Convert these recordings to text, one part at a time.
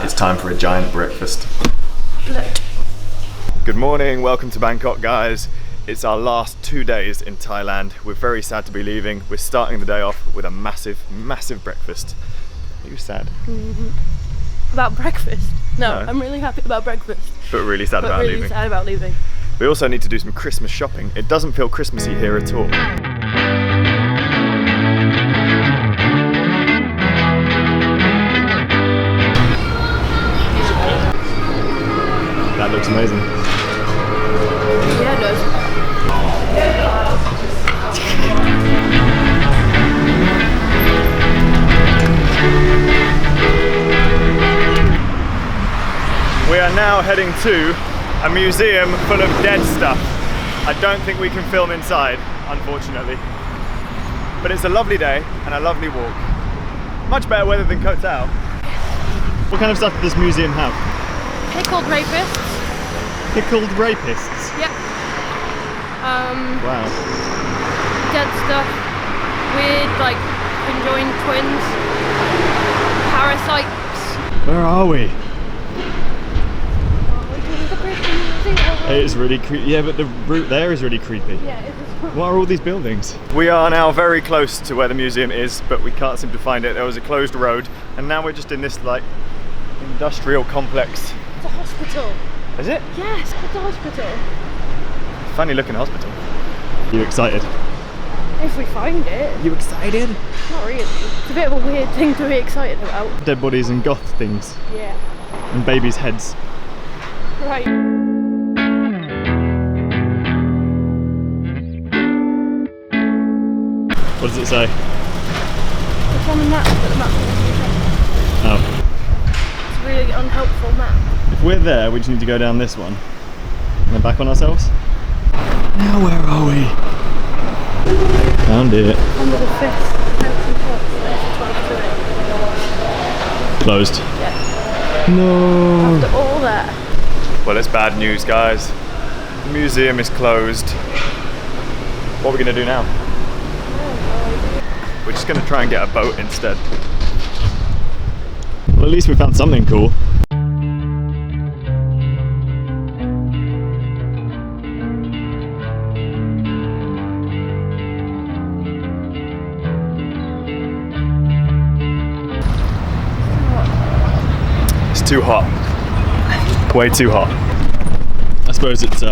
It's time for a giant breakfast. Good morning, welcome to Bangkok, guys. It's our last 2 days in Thailand. We're very sad to be leaving. We're starting the day off with a massive breakfast. Are you sad? About breakfast? No, I'm really happy about breakfast. But really sad about leaving. Sad about leaving. We also need to do some Christmas shopping. It doesn't feel Christmassy here at all. That looks amazing. Yeah, it does. We are now heading to a museum full of dead stuff. I don't think we can film inside, unfortunately. But it's a lovely day and a lovely walk. Much better weather than Koh Tao. What kind of stuff does this museum have? Pickled rapists. Pickled rapists? Yep. Wow. Dead stuff. Weird, like, conjoined twins. Parasites. Where are we? It is really creepy. Yeah, but the route there is really creepy. Yeah, it is. What are all these buildings? We are now very close to where the museum is, but we can't seem to find it. There was a closed road, and now we're just in this, like, industrial complex. It's a hospital. Is it? Yes, it's a hospital. Funny looking hospital. You excited? If we find it. You excited? Not really. It's a bit of a weird thing to be excited about. Dead bodies and goth things. Yeah. And babies' heads. Right. What does it say? It's on the map, but the map's not. Oh. It's a really unhelpful map. If we're there, we just need to go down this one. And then back on ourselves. Now where are we? Found it. Under the 5th. Closed. Yeah. No. After all that. Well, it's bad news, guys. The museum is closed. What are we going to do now? We're just going to try and get a boat instead. Well, at least we found something cool. It's too hot. Way too hot. I suppose it's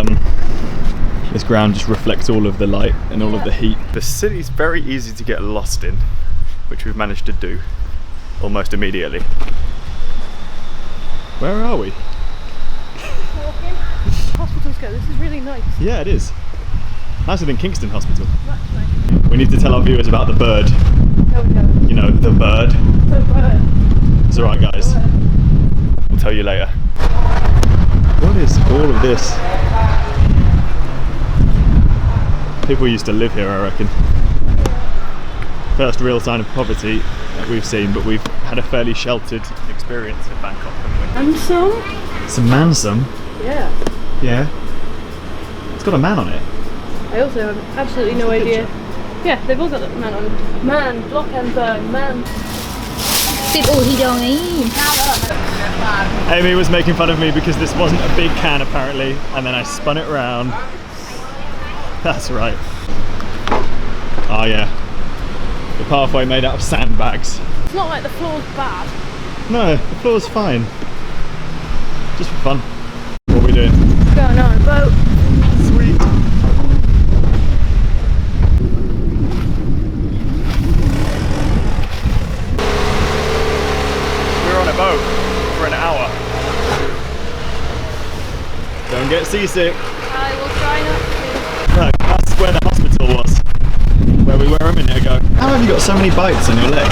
this ground just reflects all of the light and all of the heat. The city's very easy to get lost in, which we've managed to do almost immediately. Where are we? Walking. Hospitals go. This is really nice. Yeah, it is. Nicer than Kingston Hospital. Much nicer. We need to tell our viewers about the bird. No, no. You know, the bird. The bird. It's alright, guys. We'll tell you later. What is all of this? People used to live here, I reckon. First real sign of poverty that we've seen, but we've had a fairly sheltered experience in Bangkok, haven't we? And some? Some mansum? Yeah. Yeah. It's got a man on it. I also have absolutely no idea. Yeah, they've all got a man on it. Man, block and burn, man. Amy was making fun of me because this wasn't a big can apparently, and then I spun it round. That's right. Oh yeah. The pathway made out of sandbags. It's not like the floor's bad. No, the floor's fine. Just for fun. What are we doing? Going on a boat. Sweet. We're on a boat for an hour. Don't get seasick. I will try not to. Look, that's where the hospital was. Where we were a minute ago. How have you got so many bites on your leg?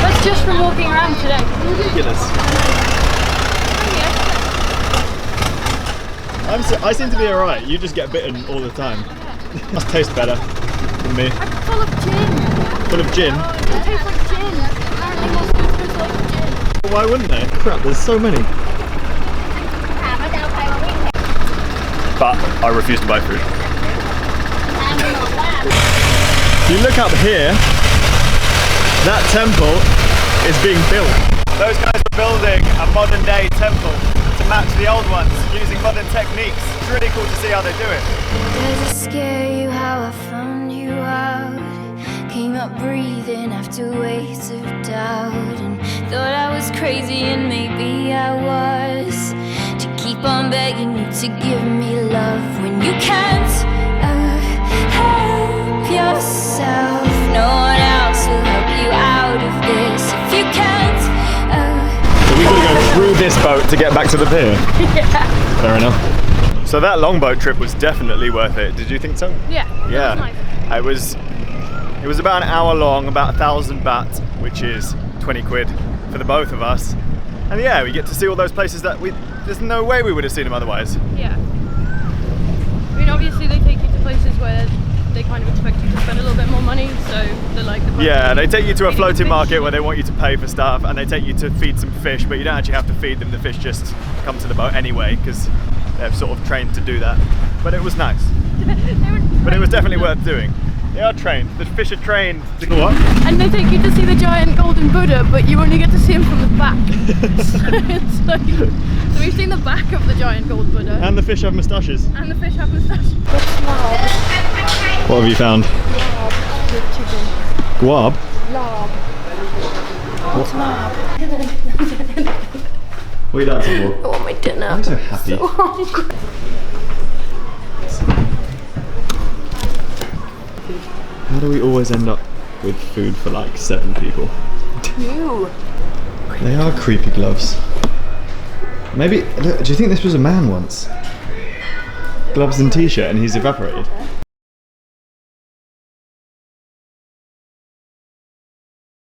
That's just from walking around today. Ridiculous. I seem to be alright, you just get bitten all the time. Must taste better than me. I'm full of gin. Full of gin? It tastes like gin. Apparently most food like gin. Why wouldn't they? Crap, there's so many. But I refuse to buy food. If you look up here, that temple is being built. Those guys are building building a modern day temple to match the old ones using modern techniques. It's really cool to see how they do it. Does it scare you how I found you out? Came up breathing after waves of doubt, and thought I was crazy, and maybe I was, to keep on begging you to give me love when you can't help yourself. No one else will help you out of this if you can't. So we've got to go through this boat to get back to the pier. Yeah. Fair enough. So that longboat trip was definitely worth it. Did you think so? Yeah. Yeah. That was nice. It was about an hour long, about 1,000 baht, which is 20 quid for the both of us. And yeah, we get to see all those places that there's no way we would have seen them otherwise. Yeah. I mean, obviously they take you to places where they kind of expect you to spend a little bit more money, so they're like the Yeah, they take you to a floating fish. market where they want you to pay for stuff, and they take you to feed some fish, but you don't actually have to feed them. The fish just come to the boat anyway, because they're sort of trained to do that. But it was nice. But it was definitely worth doing. They are trained. The fish are trained to go up. And they take you to see the giant golden Buddha, but you only get to see him from the back. So it's like, so we've seen the back of the giant gold Buddha. And the fish have moustaches. And the fish have moustaches. What's lob? What have you found? Lob with chicken. Guab? Lob. What's lob? What are you dancing for? I want my dinner. I'm so happy. So hungry. How do we always end up with food for like 7 people? Ew. They are creepy gloves. Maybe, look, do you think this was a man once? Gloves and t-shirt and he's evaporated?